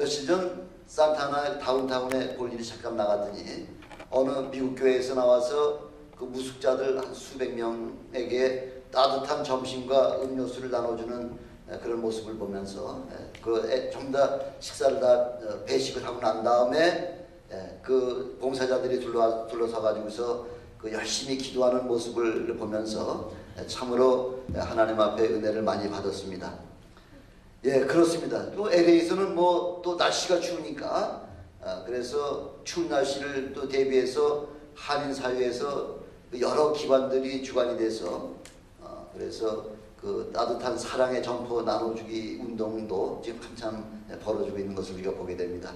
며칠 전 산타나 다운타운에 볼 일이 잠깐 나갔더니 어느 미국 교회에서 나와서 그 무숙자들 한 수백 명에게 따뜻한 점심과 음료수를 나눠주는 그런 모습을 보면서 전부 다 식사를 다 배식을 하고 난 다음에 그 봉사자들이 둘러서 가지고서 그 열심히 기도하는 모습을 보면서 참으로 하나님 앞에 은혜를 많이 받았습니다. 예, 그렇습니다. 또 LA에서는 뭐 또 날씨가 추우니까 그래서 추운 날씨를 또 대비해서 한인 사회에서 여러 기관들이 주관이 돼서 그래서 그 따뜻한 사랑의 점포 나눠주기 운동도 지금 한참 벌어지고 있는 것을 우리가 보게 됩니다.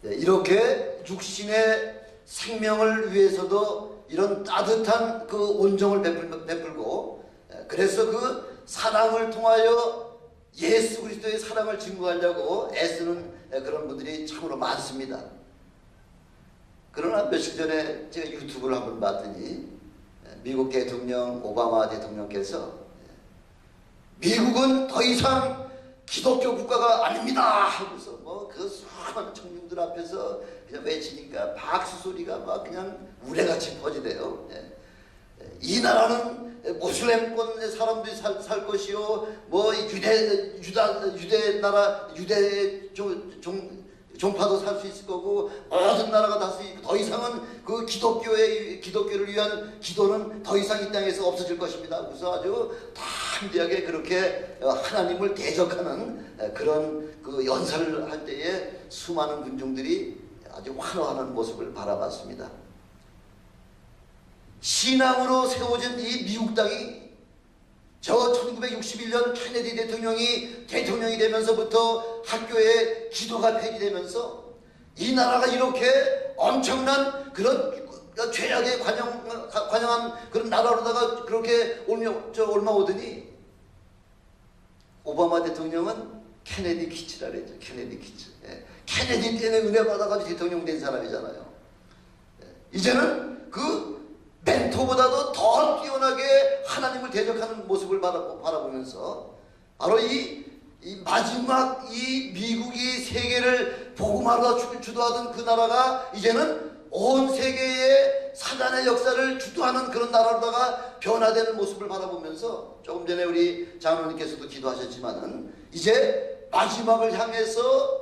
예, 이렇게 육신의 생명을 위해서도 이런 따뜻한 그 온정을 베풀고 그래서 그 사랑을 통하여 예수 그리스도의 사랑을 증거하려고 애쓰는 그런 분들이 참으로 많습니다. 그러나 며칠 전에 제가 유튜브를 한번 봤더니 미국 대통령 오바마 대통령께서 미국은 더 이상 기독교 국가가 아닙니다 하면서 뭐 그 수많은 청중들 앞에서 그냥 외치니까 박수 소리가 막 그냥 우레같이 퍼지대요. 이 나라는 모슬렘권 사람들이 살 것이요, 뭐 유대 나라 유대 종파도 살 수 있을 거고 모든 나라가 다 수 있고 더 이상은 그 기독교를 위한 기도는 더 이상 이 땅에서 없어질 것입니다. 그래서 아주 담대하게 그렇게 하나님을 대적하는 그런 그 연설을 할 때에 수많은 군중들이 아주 환호하는 모습을 바라봤습니다. 신앙으로 세워진 이 미국 땅이 저 1961년 케네디 대통령이 되면서부터 학교에 기도가 폐지되면서 이 나라가 이렇게 엄청난 그런 죄악에 관영한 그런 나라로다가 그렇게 옮아오더니 오바마 대통령은 케네디 키츠라 그랬죠. 케네디 키츠. 케네디 때문에 은혜 받아가지고 대통령 된 사람이잖아요. 이제는 그 멘토보다도 더 뛰어나게 하나님을 대적하는 모습을 바라보면서 바로 이 마지막 이 미국이 세계를 복음화로 주도하던 그 나라가 이제는 온 세계의 사단의 역사를 주도하는 그런 나라로다가 변화되는 모습을 바라보면서 조금 전에 우리 장로님께서도 기도하셨지만은 이제 마지막을 향해서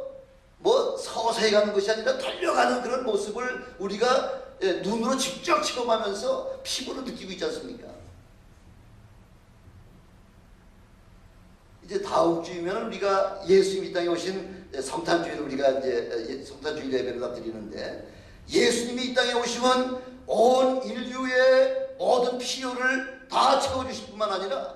뭐 서서히 가는 것이 아니라 달려가는 그런 모습을 우리가 눈으로 직접 체험하면서 피부로 느끼고 있지 않습니까? 이제 다음 주이면 우리가 예수님 이 땅에 오신 성탄주일을 우리가 이제 성탄주일 예배를 드리는데 예수님이 이 땅에 오시면 온 인류의 모든 필요를 다 채워주실 뿐만 아니라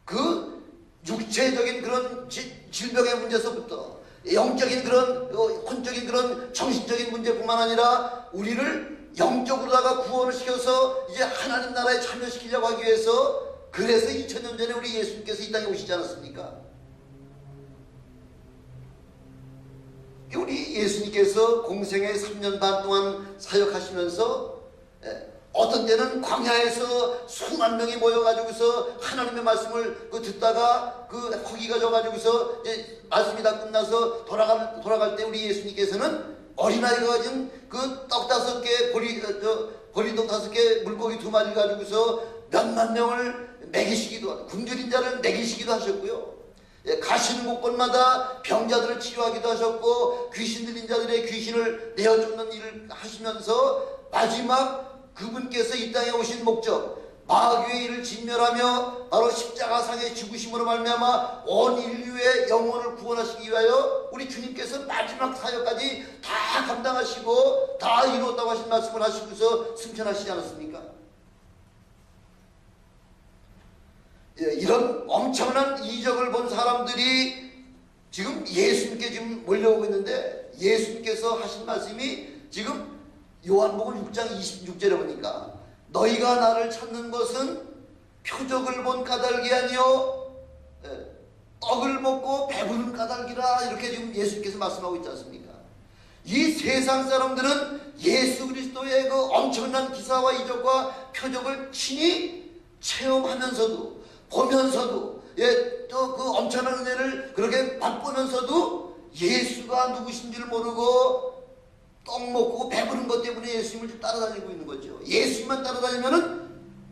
그 육체적인 그런 질병의 문제서부터 영적인 그런 혼적인 그런 정신적인 문제뿐만 아니라 우리를 영적으로다가 구원을 시켜서 이제 하나님 나라에 참여시키려고 하기 위해서 그래서 2000년 전에 우리 예수님께서 이 땅에 오시지 않았습니까? 우리 예수님께서 공생의 3년 반 동안 사역하시면서 어떤 때는 광야에서 수만 명이 모여가지고서 하나님의 말씀을 듣다가 그 허기가 져가지고서 이제 말씀이 다 끝나서 돌아갈 때 우리 예수님께서는 어린아이가 가진 그 떡 5개, 보리떡 5개, 물고기 2마리 가지고서 몇만 명을 먹이시기도 하고 굶주린 자를 먹이시기도 하셨고요. 가시는 곳곳마다 병자들을 치료하기도 하셨고 귀신 들린 자들의 귀신을 내어쫓는 일을 하시면서 마지막 그분께서 이 땅에 오신 목적 마귀의 일을 진멸하며 바로 십자가상의 죽으심으로 말미암아 온 인류의 영혼을 구원하시기 위하여 우리 주님께서 마지막 사역까지 다 감당하시고 다 이루었다고 하신 말씀을 하시고서 승천하시지 않았습니까? 이런 엄청난 이적을 본 사람들이 지금 예수님께 지금 몰려오고 있는데 예수님께서 하신 말씀이 지금 요한복음 6장 26절에 보니까 너희가 나를 찾는 것은 표적을 본 까닭이 아니요 떡을 먹고 배부른 까닭이라 이렇게 지금 예수님께서 말씀하고 있지 않습니까? 이 세상 사람들은 예수 그리스도의 그 엄청난 기사와 이적과 표적을 친히 체험하면서도 보면서도 또 그 엄청난 은혜를 그렇게 맛보면서도 예수가 누구신 줄 모르고 떡 먹고 배부른 것 때문에 예수님을 따라다니고 있는 거죠. 예수님만 따라다니면은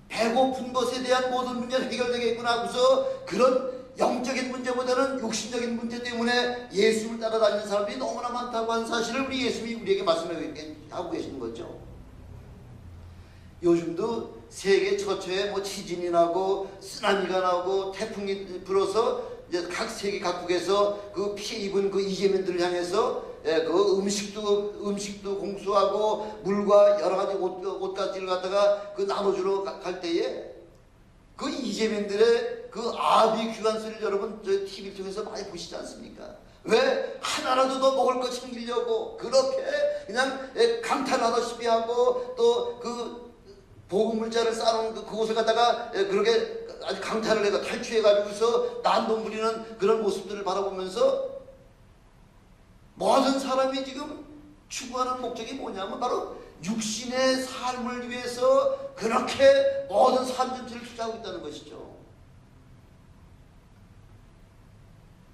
배고픈 것에 대한 모든 문제는 해결되겠구나 하고서 그런 영적인 문제보다는 육신적인 문제 때문에 예수님을 따라다니는 사람들이 너무나 많다고 하는 사실을 우리 예수님이 우리에게 말씀하고 계시는 거죠. 요즘도 세계 처처에 뭐 지진이 나고 쓰나미가 나고 태풍이 불어서 이제 각 세계 각국에서 그 피해 입은 그 이재민들을 향해서 그 음식도 공수하고 물과 여러 가지 옷가지를 갖다가 그 나눠주러 갈 때에 그 이재민들의 그 아비 귀한 소리를 여러분 저 TV 통해서 많이 보시지 않습니까? 왜 하나라도 더 먹을 거 챙기려고 그렇게 그냥 감탄하다시피 하고 또 그 보급물자를 쌓아놓은 그곳을 갖다가 그렇게 아주 강탈을 해가 탈취해가지고서 난동 부리는 그런 모습들을 바라보면서 모든 사람이 지금 추구하는 목적이 뭐냐면 바로 육신의 삶을 위해서 그렇게 모든 삶 전체를 투자하고 있다는 것이죠.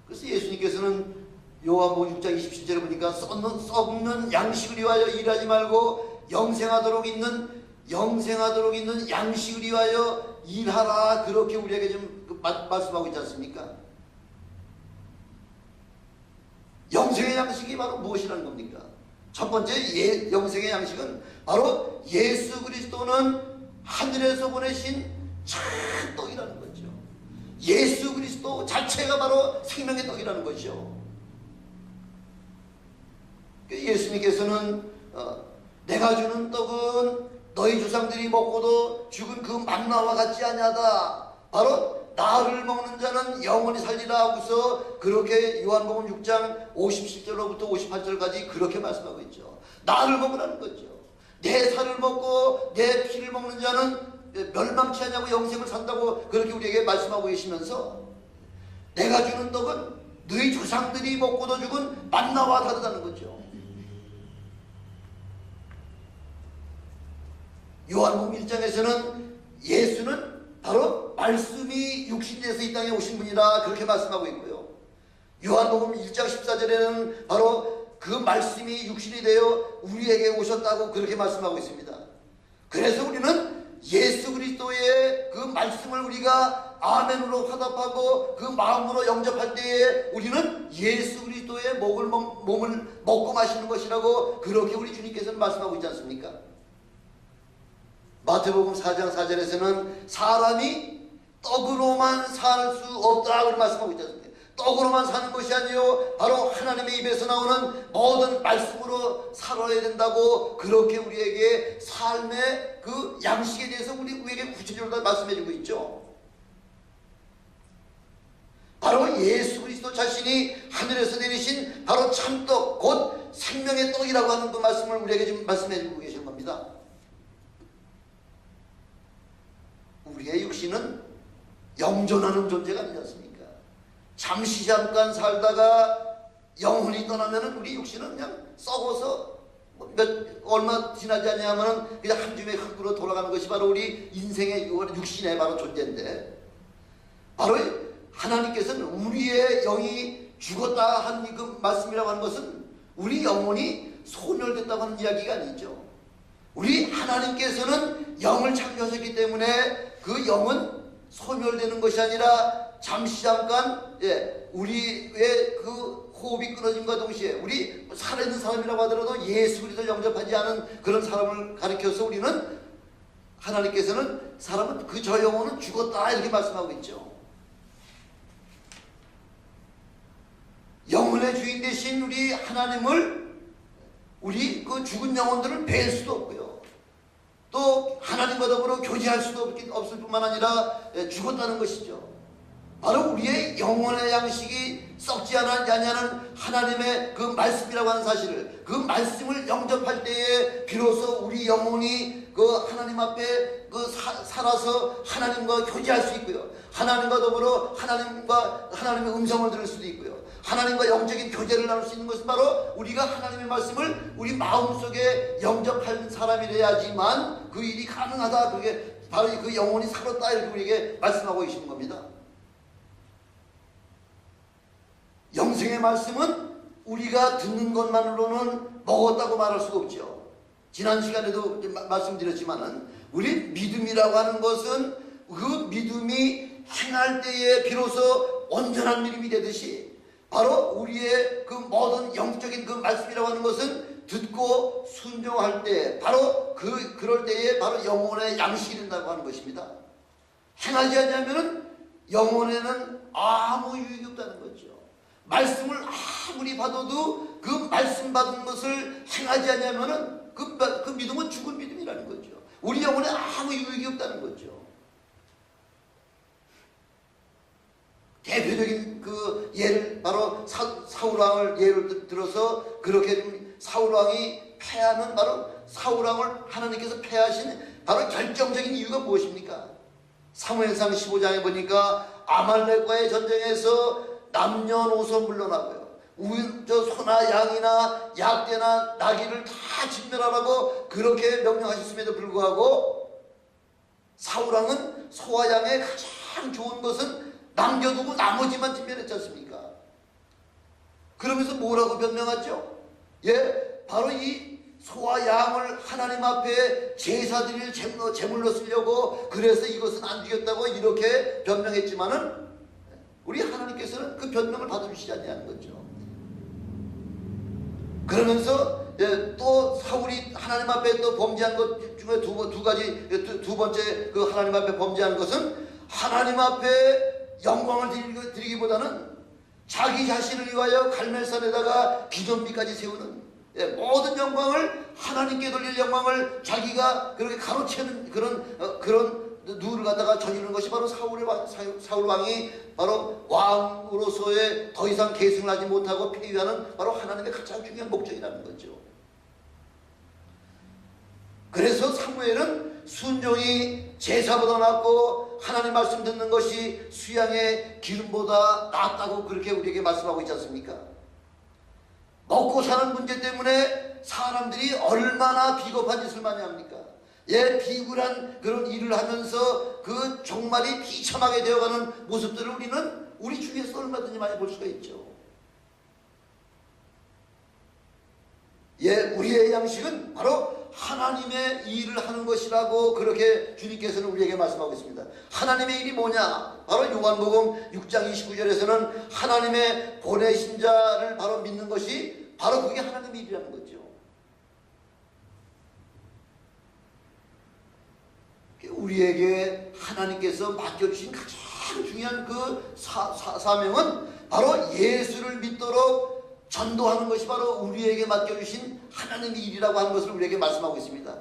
그래서 예수님께서는 요한복음 6장 27절에 보니까 썩는 양식을 위하여 일하지 말고 영생하도록 있는 양식을 위하여 일하라, 그렇게 우리에게 좀 말씀하고 있지 않습니까? 영생의 양식이 바로 무엇이라는 겁니까? 첫 번째 영생의 양식은 바로 예수 그리스도는 하늘에서 보내신 참 떡이라는 거죠. 예수 그리스도 자체가 바로 생명의 떡이라는 것이죠. 예수님께서는 내가 주는 떡은 너희 조상들이 먹고도 죽은 그 만나와 같지 아니하다. 바로 나를 먹는 자는 영원히 살리라 하고서 그렇게 요한복음 6장 57절로부터 58절까지 그렇게 말씀하고 있죠. 나를 먹으라는 거죠. 내 살을 먹고 내 피를 먹는 자는 멸망치 않냐고 영생을 산다고 그렇게 우리에게 말씀하고 계시면서 내가 주는 떡은 너희 조상들이 먹고도 죽은 만나와 다르다는 거죠. 요한복음 1장에서는 예수는 바로 말씀이 육신돼서 이 땅에 오신 분이라 그렇게 말씀하고 있고요. 요한복음 1장 14절에는 바로 그 말씀이 육신이 되어 우리에게 오셨다고 그렇게 말씀하고 있습니다. 그래서 우리는 예수 그리스도의 그 말씀을 우리가 아멘으로 화답하고 그 마음으로 영접할 때에 우리는 예수 그리스도의 몸을 먹고 마시는 것이라고 그렇게 우리 주님께서는 말씀하고 있지 않습니까? 마태복음 4장 4절에서는 사람이 떡으로만 살 수 없다고 말씀하고 있지 않습니까? 떡으로만 사는 것이 아니요 바로 하나님의 입에서 나오는 모든 말씀으로 살아야 된다고 그렇게 우리에게 삶의 그 양식에 대해서 우리에게 구체적으로 말씀해주고 있죠. 바로 예수 그리스도 자신이 하늘에서 내리신 바로 참떡 곧 생명의 떡이라고 하는 그 말씀을 우리에게 지금 말씀해주고 계신 겁니다. 우리의 육신은 영존하는 존재가 아니지 않습니까? 잠시 잠깐 살다가 영혼이 떠나면은 우리 육신은 그냥 썩어서 얼마 지나지 않냐면은 그냥 한 줌의 흙으로 돌아가는 것이 바로 우리 인생의 육신의 바로 존재인데, 바로 하나님께서는 우리의 영이 죽었다 한 그 말씀이라고 하는 것은 우리 영혼이 소멸됐다고 하는 이야기가 아니죠. 우리 하나님께서는 영을 창조하셨기 때문에 그 영은 소멸되는 것이 아니라 잠시 잠깐 우리의 그 호흡이 끊어짐과 동시에 우리 살아있는 사람이라고 하더라도 예수 그리스도를 영접하지 않은 그런 사람을 가리켜서 우리는 하나님께서는 사람은 그 저 영혼은 죽었다 이렇게 말씀하고 있죠. 영혼의 주인 되신 우리 하나님을 우리 그 죽은 영혼들을 뵐 수도 없고요. 또 하나님과 더불어 교제할 수도 없을 뿐만 아니라 죽었다는 것이죠. 바로 우리의 영혼의 양식이 썩지 않냐는 하나님의 그 말씀이라고 하는 사실을, 그 말씀을 영접할 때에 비로소 우리 영혼이 그 하나님 앞에 그 살아서 하나님과 교제할 수 있고요. 하나님과 더불어 하나님의 음성을 들을 수도 있고요. 하나님과 영적인 교제를 나눌 수 있는 것은 바로 우리가 하나님의 말씀을 우리 마음속에 영접한 사람이 돼야지만 그 일이 가능하다. 그게 바로 그 영혼이 살았다 이렇게 우리에게 말씀하고 계시는 겁니다. 영생의 말씀은 우리가 듣는 것만으로는 먹었다고 말할 수가 없죠. 지난 시간에도 말씀드렸지만은 우리 믿음이라고 하는 것은 그 믿음이 행할 때에 비로소 온전한 믿음이 되듯이 바로 우리의 그 모든 영적인 그 말씀이라고 하는 것은 듣고 순종할 때 바로 그럴 때에 바로 영혼의 양식이 된다고 하는 것입니다. 행하지 않냐면은 영혼에는 아무 유익이 없다는 거죠. 말씀을 아무리 받아도 그 말씀 받은 것을 행하지 않냐면은 그 믿음은 죽은 믿음이라는 거죠. 우리 영혼에 아무 유익이 없다는 거죠. 대표적인 그 예를 바로 사울왕을 예를 들어서 그렇게 사울왕이 패하는 바로 사울왕을 하나님께서 패하신 바로 결정적인 이유가 무엇입니까? 사무엘상 15장에 보니까 아말렉과의 전쟁에서 남녀노소 물러나고요. 소나 양이나 약대나 나귀를 다 진멸하라고 그렇게 명령하셨음에도 불구하고 사울왕은 소와 양의 가장 좋은 것은 남겨두고 나머지만 진멸했지 않습니까? 그러면서 뭐라고 변명하죠? 바로 이 소와 양을 하나님 앞에 제사 드릴 제물로 쓰려고 그래서 이것은 안 되겠다고 이렇게 변명했지만은 우리 하나님께서는 그 변명을 받아주시지 않냐는 거죠. 그러면서 또 사울이 하나님 앞에 또 범죄한 것 중에 두 번째 그 하나님 앞에 범죄한 것은 하나님 앞에 영광을 드리기보다는 자기 자신을 위하여 갈멜산에다가 기존비까지 세우는 모든 영광을 하나님께 돌릴 영광을 자기가 그렇게 가로채는 그런 누를 갖다가 저지르는 것이 바로 사울 왕이 바로 왕으로서의 더 이상 계승을 하지 못하고 폐위하는 바로 하나님의 가장 중요한 목적이라는 거죠. 그래서 사무엘은 순종이 제사보다 낫고 하나님 말씀 듣는 것이 수양의 기름보다 낫다고 그렇게 우리에게 말씀하고 있지 않습니까? 먹고 사는 문제 때문에 사람들이 얼마나 비겁한 짓을 많이 합니까? 비굴한 그런 일을 하면서 그 종말이 비참하게 되어가는 모습들을 우리는 우리 주위에서 얼마든지 많이 볼 수가 있죠. 우리의 양식은 바로 하나님의 일을 하는 것이라고 그렇게 주님께서는 우리에게 말씀하고 있습니다. 하나님의 일이 뭐냐? 바로 요한복음 6장 29절에서는 하나님의 보내신 자를 바로 믿는 것이 바로 그게 하나님의 일이라는 거죠. 우리에게 하나님께서 맡겨주신 가장 중요한 그 사명은 바로 예수를 믿도록 전도하는 것이 바로 우리에게 맡겨주신 하나님의 일이라고 하는 것을 우리에게 말씀하고 있습니다.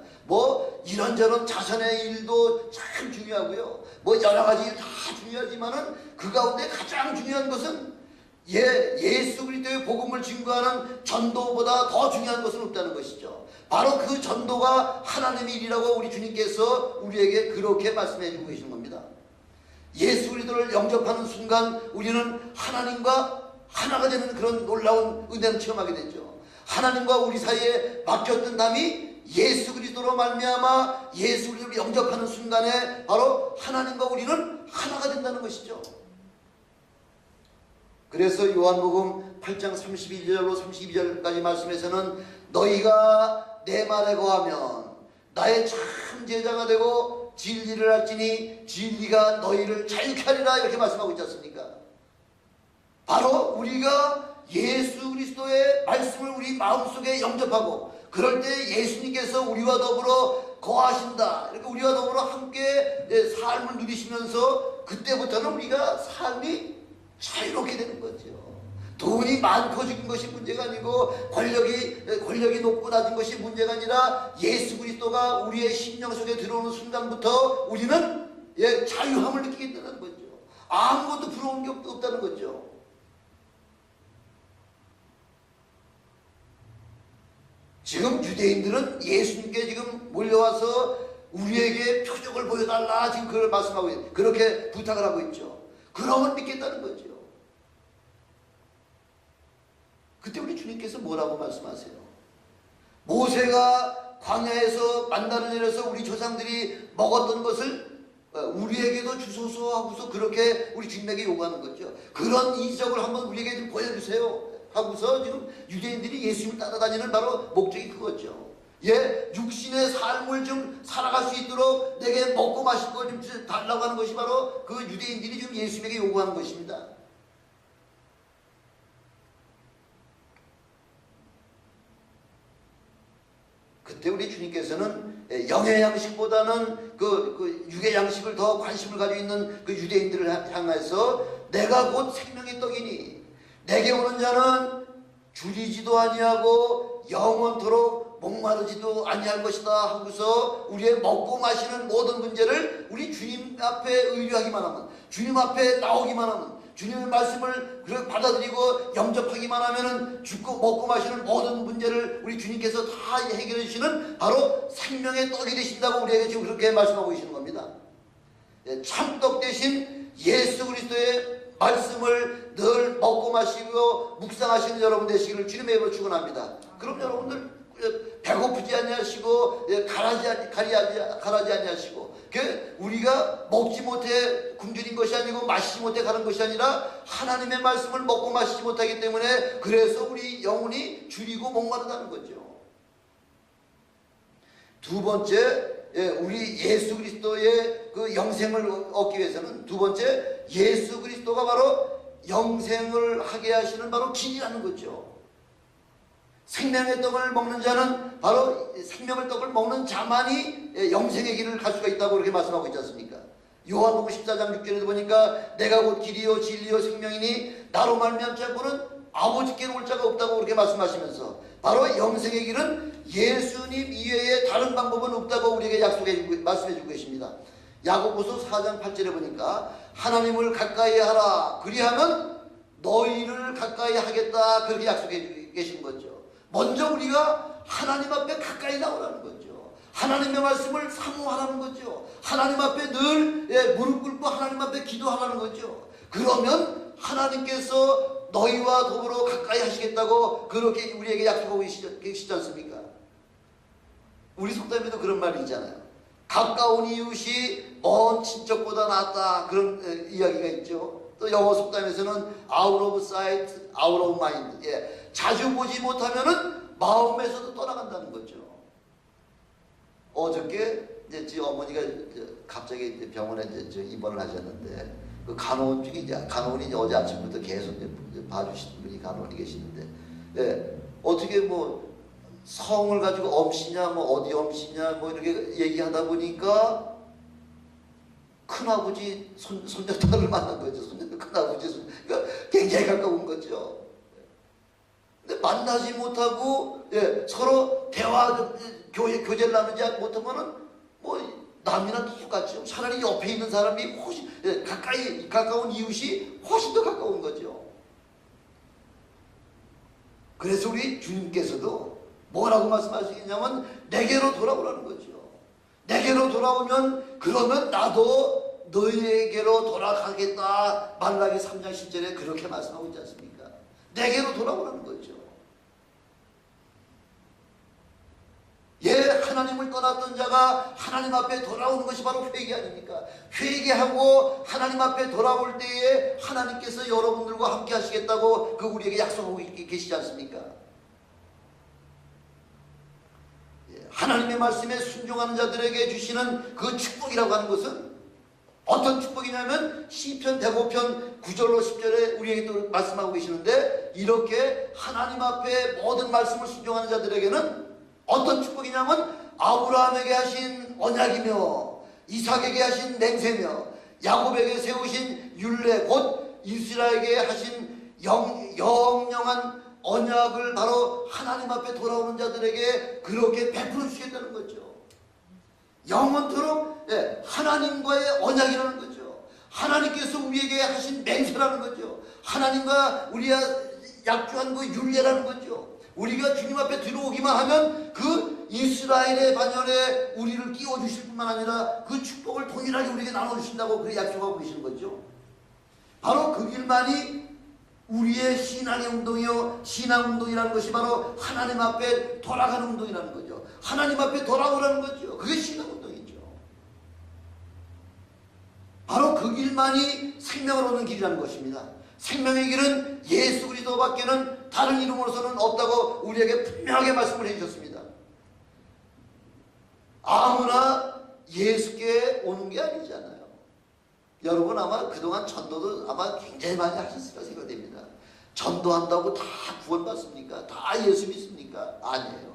이런저런 자선의 일도 참 중요하고요. 여러 가지 일 다 중요하지만은 그 가운데 가장 중요한 것은 예수 그리스도의 복음을 증거하는 전도보다 더 중요한 것은 없다는 것이죠. 바로 그 전도가 하나님의 일이라고 우리 주님께서 우리에게 그렇게 말씀해 주고 계시는 겁니다. 예수 그리스도를 영접하는 순간 우리는 하나님과 하나가 되는 그런 놀라운 은혜를 체험하게 되죠. 하나님과 우리 사이에 막혔던 담이 예수 그리스도로 말미암아 예수 그리스도를 영접하는 순간에 바로 하나님과 우리는 하나가 된다는 것이죠. 그래서 요한복음 8장 31절로 32절까지 말씀에서는 너희가 내 말에 거하면 나의 참 제자가 되고 진리를 알지니 진리가 너희를 자유케 하리라 이렇게 말씀하고 있지 않습니까? 바로 우리가 예수 그리스도의 말씀을 우리 마음속에 영접하고 그럴 때 예수님께서 우리와 더불어 거하신다. 이렇게 우리와 더불어 함께 삶을 누리시면서 그때부터는 우리가 삶이 자유롭게 되는 거죠. 돈이 많고 적은 것이 문제가 아니고 권력이 높고 낮은 것이 문제가 아니라 예수 그리스도가 우리의 심령 속에 들어오는 순간부터 우리는 자유함을 느끼게 된다는 거죠. 아무것도 부러운 게 없다는 거죠. 지금 유대인들은 예수님께 지금 몰려와서 우리에게 표적을 보여달라 지금 그걸 말씀하고 있죠. 그렇게 부탁을 하고 있죠. 그러면 믿겠다는 거죠. 그때 우리 주님께서 뭐라고 말씀하세요? 모세가 광야에서 만나를 내려서 우리 조상들이 먹었던 것을 우리에게도 주소서 하고서 그렇게 우리 주님에게 요구하는 거죠. 그런 이적을 한번 우리에게 좀 보여주세요. 하고서 지금 유대인들이 예수님을 따라다니는 바로 목적이 그거죠. 예, 육신의 삶을 좀 살아갈 수 있도록 내게 먹고 마실 걸 좀 달라고 하는 것이 바로 그 유대인들이 지금 예수님에게 요구하는 것입니다. 그때 우리 주님께서는 영의 양식보다는 그 육의 양식을 더 관심을 가지고 있는 그 유대인들을 향해서 내가 곧 생명의 떡이니 내게 오는 자는 줄이지도 아니하고 영원토록 목마르지도 아니할 것이다 하고서 우리의 먹고 마시는 모든 문제를 우리 주님 앞에 의뢰하기만 하면, 주님 앞에 나오기만 하면, 주님의 말씀을 받아들이고 영접하기만 하면은 죽고 먹고 마시는 모든 문제를 우리 주님께서 다 해결해 주시는 바로 생명의 떡이 되신다고 우리에게 지금 그렇게 말씀하고 계시는 겁니다. 참떡 대신 예수 그리스도의 말씀을 늘 먹고 마시고 묵상하시는 여러분 되시기를 주님의 이름으로 축원합니다. 그럼 여러분들 배고프지 아니하시고 가라지 아니하시고 우리가 먹지 못해 굶주린 것이 아니고 마시지 못해 가는 것이 아니라 하나님의 말씀을 먹고 마시지 못하기 때문에 그래서 우리 영혼이 줄이고 목마르다는 거죠. 두 번째, 우리 예수 그리스도의 그 영생을 얻기 위해서는 두 번째, 예수 그리스도가 바로 영생을 하게 하시는 바로 길이라는 거죠. 생명의 떡을 먹는 자는 바로 생명의 떡을 먹는 자만이 영생의 길을 갈 수가 있다고 그렇게 말씀하고 있지 않습니까? 요한복음 14장 6절에도 보니까 내가 곧 길이요 진리요 생명이니 나로 말미암지 않고는 아버지께로 올 자가 없다고 그렇게 말씀하시면서 바로 영생의 길은 예수님 이외에 다른 방법은 없다고 우리에게 말씀해주고 계십니다. 야고보서 4장 8절에 보니까 하나님을 가까이 하라 그리하면 너희를 가까이 하겠다 그렇게 약속해 계신 거죠. 먼저 우리가 하나님 앞에 가까이 나오라는 거죠. 하나님의 말씀을 사모하라는 거죠. 하나님 앞에 늘 무릎 꿇고 하나님 앞에 기도하라는 거죠. 그러면 하나님께서 너희와 더불어 가까이 하시겠다고 그렇게 우리에게 약속하고 계시지 않습니까? 우리 속담에도 그런 말이 있잖아요. 가까운 이웃이 먼 친척보다 낫다 그런 이야기가 있죠. 또 영어 속담에서는 out of sight, out of mind. 자주 보지 못하면은 마음에서도 떠나간다는 거죠. 어저께 제 어머니가 갑자기 병원에 입원을 하셨는데 그 간호원 중에 간호원이 어제 아침부터 계속 봐주시는 분이 간호원이 계시는데 어떻게 뭐 성을 가지고 엄씨냐 뭐 어디 엄씨냐 뭐 이렇게 얘기하다 보니까 큰아버지 손녀딸을 만난 거죠. 큰아버지 그러니까 굉장히 가까운 거죠. 근데 만나지 못하고 서로 대화 교제를 나누지 못하면은 뭐 남이나 똑같죠. 차라리 옆에 있는 사람이 훨씬 가까운 이웃이 훨씬 더 가까운 거죠. 그래서 우리 주님께서도 뭐라고 말씀하시겠냐면 내게로 돌아오라는 거죠. 내게로 돌아오면 그러면 나도 너희에게로 돌아가겠다. 말라기 3장 10절에 그렇게 말씀하고 있지 않습니까? 내게로 돌아오라는 거죠. 하나님을 떠났던 자가 하나님 앞에 돌아오는 것이 바로 회개 아닙니까? 회개하고 하나님 앞에 돌아올 때에 하나님께서 여러분들과 함께 하시겠다고 우리에게 약속하고 계시지 않습니까? 하나님의 말씀에 순종하는 자들에게 주시는 그 축복이라고 하는 것은 어떤 축복이냐면 시편 105편 9절로 10절에 우리에게 또 말씀하고 계시는데 이렇게 하나님 앞에 모든 말씀을 순종하는 자들에게는 어떤 축복이냐면 아브라함에게 하신 언약이며 이삭에게 하신 맹세며 야곱에게 세우신 율례 곧 이스라엘에게 하신 영영한 언약을 바로 하나님 앞에 돌아오는 자들에게 그렇게 베풀어 주시겠다는 거죠. 영원토록 하나님과의 언약이라는 거죠. 하나님께서 우리에게 하신 맹세라는 거죠. 하나님과 우리가 약조한 그 율례라는 거죠. 우리가 주님 앞에 들어오기만 하면 그 이스라엘의 반열에 우리를 끼워주실 뿐만 아니라 그 축복을 동일하게 우리에게 나눠주신다고 그렇게 약속하고 계시는 거죠. 바로 그 길만이 우리의 신앙의 운동이요, 신앙운동이라는 것이 바로 하나님 앞에 돌아가는 운동이라는 거죠. 하나님 앞에 돌아오라는 거죠. 그게 신앙운동이죠. 바로 그 길만이 생명을 얻는 길이라는 것입니다. 생명의 길은 예수 그리스도밖에는 다른 이름으로서는 없다고 우리에게 분명하게 말씀을 해주셨습니다. 아무나 예수께 오는 게 아니잖아요. 여러분 아마 그동안 전도도 아마 굉장히 많이 하셨을 거라 생각됩니다. 전도한다고 다 구원받습니까? 다 예수 믿습니까? 아니에요.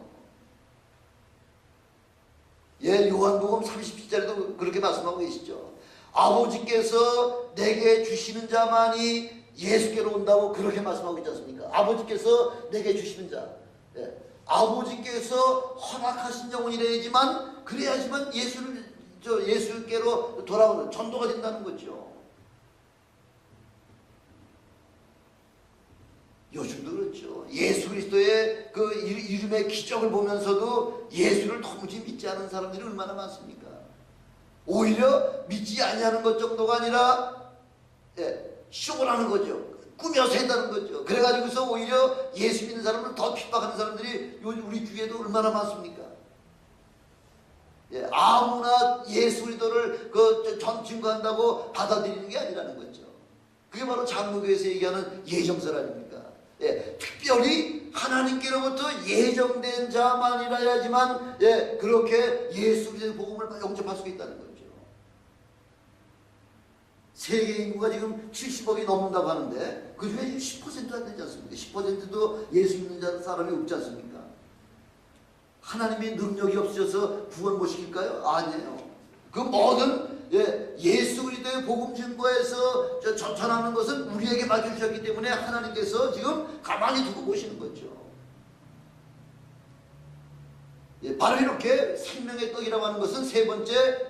예, 요한복음 30절에도 그렇게 말씀하고 계시죠. 아버지께서 내게 주시는 자만이 예수께로 온다고 그렇게 말씀하고 있지 않습니까? 아버지께서 내게 주시는 자. 예. 아버지께서 허락하신 영혼이래야지만 그래야지만 예수께로 돌아오는 전도가 된다는 거죠. 요즘도 그렇죠. 예수 그리스도의 그 이름의 기적을 보면서도 예수를 도무지 믿지 않은 사람들이 얼마나 많습니까? 오히려 믿지 아니하는 것 정도가 아니라 쇼를 하는 거죠. 꾸며서 한다는 거죠. 그래가지고서 오히려 예수 믿는 사람을 더 핍박하는 사람들이 우리 주위에도 얼마나 많습니까? 아무나 예수 그리스도를 증거한다고 받아들이는 게 아니라는 거죠. 그게 바로 장로교에서 얘기하는 예정설 아닙니까? 특별히 하나님께로부터 예정된 자만이라야지만 그렇게 예수 그리스도의 복음을 영접할 수 있다는 거죠. 세계 인구가 지금 70억이 넘는다고 하는데 그 중에 10%도 안 되지 않습니까? 10%도 예수 믿는 사람이 없지 않습니까? 하나님의 능력이 없으셔서 구원 못 시킬까요? 아니에요. 그 모든 예수 그리스도의 복음 증거에서 전하는 것은 우리에게 맡겨주셨기 때문에 하나님께서 지금 가만히 두고 보시는 거죠. 바로 이렇게 생명의 떡이라고 하는 것은 세 번째,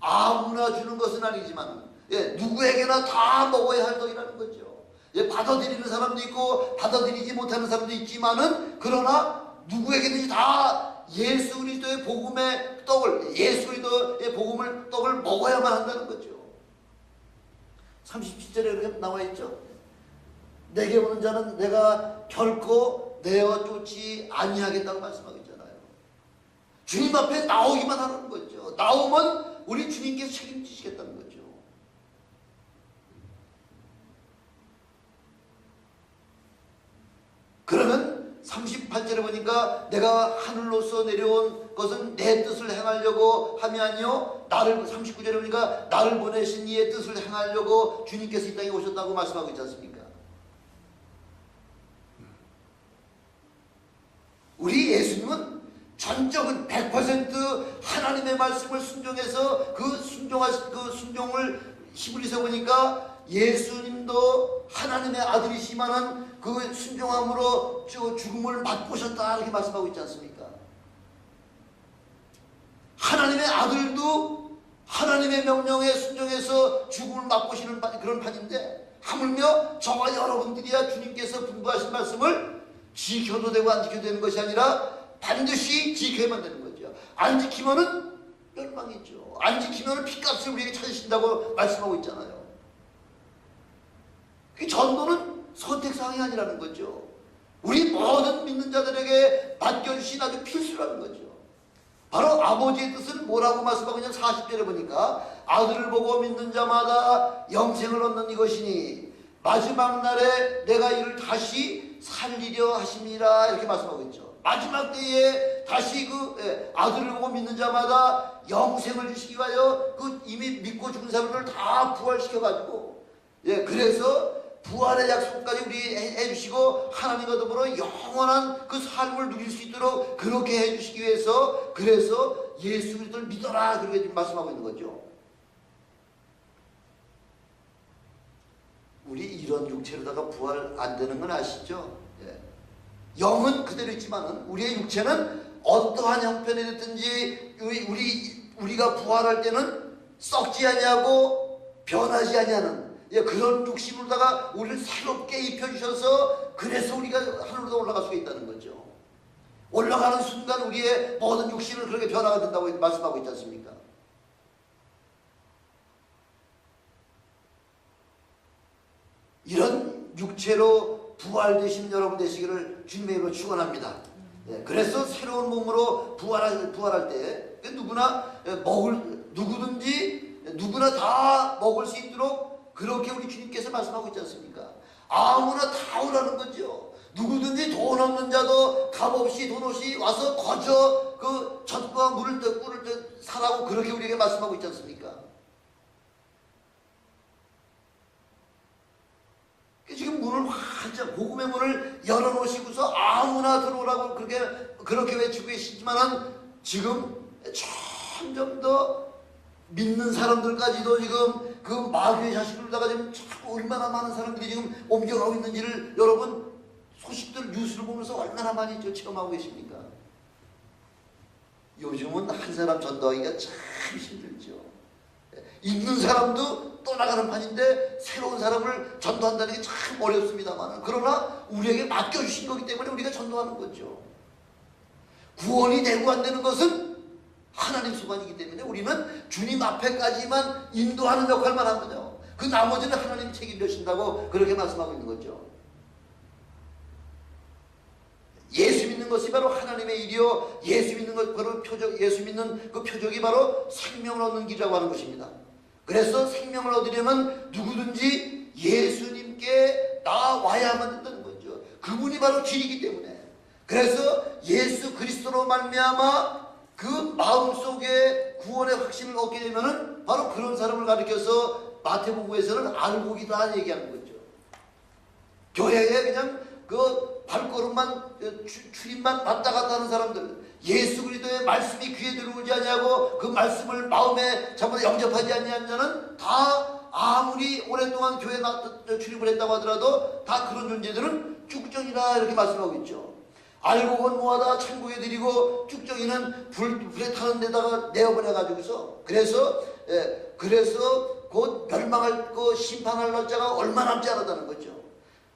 아무나 주는 것은 아니지만 누구에게나 다 먹어야 할 떡이라는 거죠. 받아들이는 사람도 있고 받아들이지 못하는 사람도 있지만은 그러나 누구에게든지 다 예수 그리스도의 복음의 떡을, 예수 그리스도의 복음을 떡을 먹어야만 한다는 거죠. 37절에 이렇게 나와 있죠. 내게 오는 자는 내가 결코 내어 쫓지 아니하겠다고 말씀하고 있잖아요. 주님 앞에 나오기만 하는 거죠. 나오면 우리 주님께서 책임지시겠다는 거죠. 그러면 38절에 보니까 내가 하늘로서 내려온 것은 내 뜻을 행하려고 함이 아니요 39절에 보니까 나를 보내신 이의 뜻을 행하려고 주님께서 이 땅에 오셨다고 말씀하고 있지 않습니까? 우리 예수님은 전적은 100% 하나님의 말씀을 순종해서 그 순종을 히브리서 보니까 예수님도 하나님의 아들이시만은 그 순종함으로 죽음을 맛보셨다 이렇게 말씀하고 있지 않습니까? 하나님의 아들도 하나님의 명령에 순종해서 죽음을 맛보시는 그런 판인데 하물며 저와 여러분들이야 주님께서 분부하신 말씀을 지켜도 되고 안 지켜도 되는 것이 아니라 반드시 지켜야만 되는 거죠. 안 지키면은 멸망이죠. 안 지키면은 핏값을 우리에게 찾으신다고 말씀하고 있잖아요. 그 전도는 선택사항이 아니라는 거죠. 우리 모든 믿는 자들에게 맡겨주신 아주 필수라는 거죠. 바로 아버지의 뜻은 뭐라고 말씀하고 있냐 40절에 보니까 아들을 보고 믿는 자마다 영생을 얻는 이것이니 마지막 날에 내가 이를 다시 살리려 하심이라 이렇게 말씀하고 있죠. 마지막 때에 다시 아들을 보고 믿는 자마다 영생을 주시기 위하여 그 이미 믿고 죽은 사람들을 다 부활시켜가지고 그래서 부활의 약속까지 우리 해주시고 하나님과 더불어 영원한 그 삶을 누릴 수 있도록 그렇게 해주시기 위해서 그래서 예수 그리스도를 믿어라 그렇게 말씀하고 있는 거죠. 우리 이런 육체로다가 부활 안 되는 건 아시죠? 영은 그대로 있지만은 우리의 육체는 어떠한 형편이 됐든지 우리가 부활할 때는 썩지 아니하고 변하지 아니하는 그런 육신으로다가 우리를 새롭게 입혀주셔서 그래서 우리가 하늘로 올라갈 수가 있다는 거죠. 올라가는 순간 우리의 모든 육신은 그렇게 변화가 된다고 말씀하고 있지 않습니까? 이런 육체로 부활되시는 여러분 되시기를 주님의 이름으로 축원합니다. 그래서 새로운 몸으로 부활할 때 누구든지 누구나 다 먹을 수 있도록 그렇게 우리 주님께서 말씀하고 있지 않습니까? 아무나 다 오라는 거죠. 누구든지 돈 없는 자도 값없이 돈 없이 와서 거저 그 젖과 물을 뜯 꿀을 뜯 사라고 그렇게 우리에게 말씀하고 있지 않습니까? 지금 문을 활짝 복음의 문을 열어놓으시고서 아무나 들어오라고 그렇게 외치고 계시지만은 지금 점점 더 믿는 사람들까지도 지금 그 마귀의 자식들다가 지금 자꾸 얼마나 많은 사람들이 지금 옮겨가고 있는지를 여러분 소식들 뉴스를 보면서 얼마나 많이 체험하고 계십니까? 요즘은 한 사람 전도하기가 참 힘들죠. 있는 사람도 떠나가는 판인데 새로운 사람을 전도한다는 게 참 어렵습니다만, 그러나 우리에게 맡겨주신 거기 때문에 우리가 전도하는 거죠. 구원이 되고 안 되는 것은 하나님 소관이기 때문에 우리는 주님 앞에까지만 인도하는 역할만 하면요, 그 나머지는 하나님 책임져신다고 그렇게 말씀하고 있는 거죠. 예수 믿는 것이 바로 하나님의 일이요, 예수 믿는 것 바로 예수 믿는 그 표적이 바로 생명을 얻는 길이라고 하는 것입니다. 그래서 생명을 얻으려면 누구든지 예수님께 나와야만 된다는 거죠. 그분이 바로 길이기 때문에. 그래서 예수 그리스도로 말미암아 그 마음속에 구원의 확신을 얻게 되면은 바로 그런 사람을 가리켜서 마태복음에서는 알곡이다 얘기하는 거죠. 교회에 그냥 그 발걸음만 출입만 왔다 갔다 하는 사람들, 예수 그리스도의 말씀이 귀에 들어오지 아니하고 그 말씀을 마음에 전부 영접하지 아니한 자는 다 아무리 오랫동안 교회에 출입을 했다고 하더라도 다 그런 존재들은 쭉정이라 이렇게 말씀하고 있죠. 알곡은 모아다 천국에 드리고 쭉정이는 불에 타는 데다가 내어버려 가지고서 그래서 곧 멸망할 그 심판할 날짜가 얼마 남지 않았다는 거죠.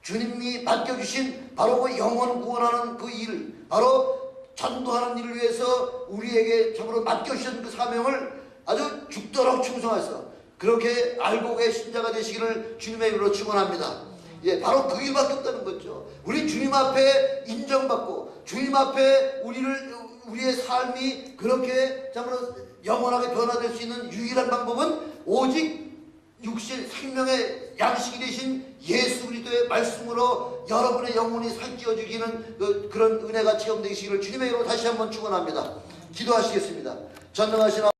주님이 맡겨주신 바로 그 영혼 구원하는 그 일, 바로 전도하는 일을 위해서 우리에게 참으로 맡겨주신 그 사명을 아주 죽도록 충성해서 그렇게 알곡의 신자가 되시기를 주님의 이름으로 축원합니다. 예, 바로 그 일밖에 없다는 거죠. 우리 주님 앞에 인정받고 주님 앞에 우리의 삶이 그렇게 참으로 영원하게 변화될 수 있는 유일한 방법은 오직 육신 생명의 양식이 되신 예수 그리스도의 말씀으로 여러분의 영혼이 살찌워지기는 그런 은혜가 체험되시기를 주님의 이름으로 다시 한번 축원합니다. 기도하시겠습니다. 전능하신